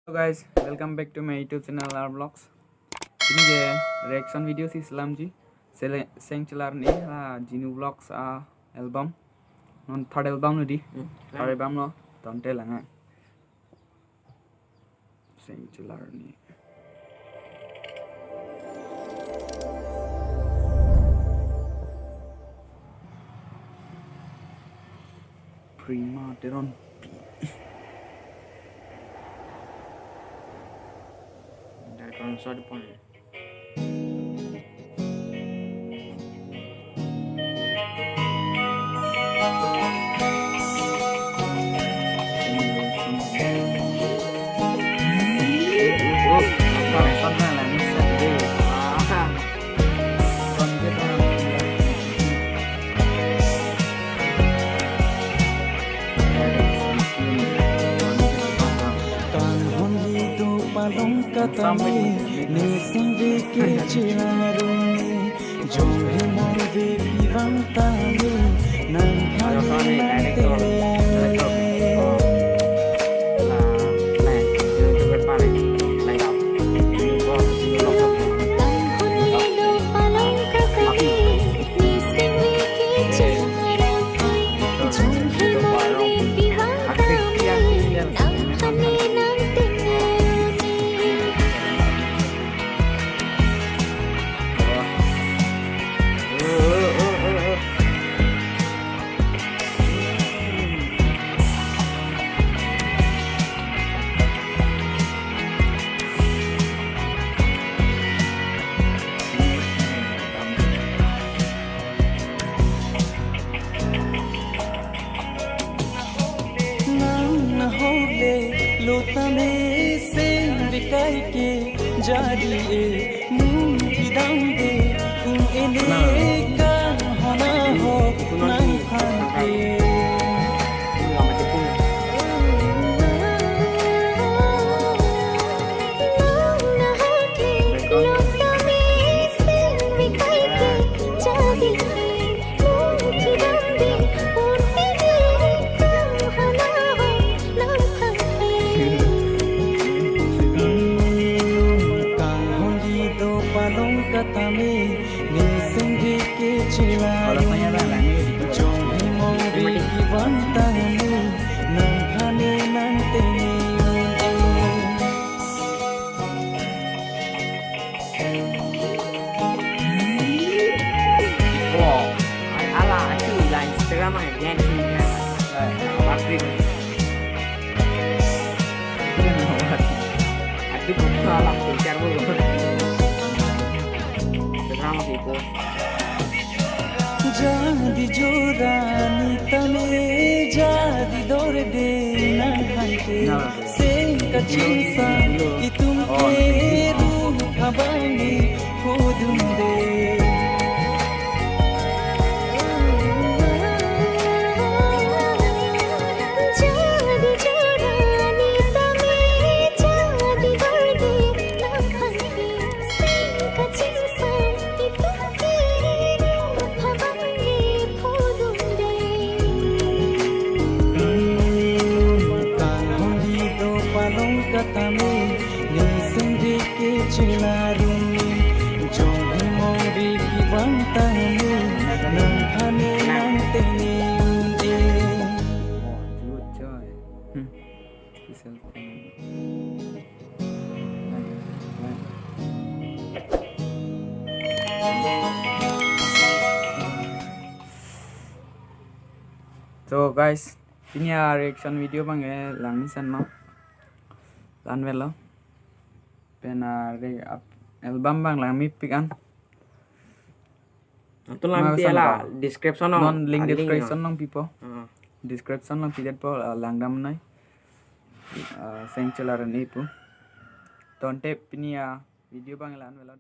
Hello guys, welcome back to my YouTube channel R Vlogs. Ini je reaction video si Islam ji. Seng celar ni Jinu Vlogs album. Non third album ni di. Third album no tonte langa. Seng celar ni. Prima Teron. Sort of point. Katami ni singve ke chilaruni jomhe morbe pivantani nang khani lotame se vikai ke jariye mungidande kun ele ka hana ho nang khante katame ni singve ke chilaruni jomhe morbe pivantani nang khani nang teni Ala aku lah Instagram ni jangan sini. Pasti. Aku bukan ala share dulu. Instagram itu. Jadi jorani tame jadi dorde nang khante sen kachinsa itum ke ruh khabani khudunde katame ni singve ke chilaruni jomhe morbe pivantani nang khani nang teni unde Good joy. Special thing. So guys, ini reaction video bang langsan no. Lan velo. Pena album bang lang mi pikan. Itu lang tiala description non link description nong pipo. Description nong pidat po langdam nai. Seng celar ni po. Tonte pinia video bang lan velo.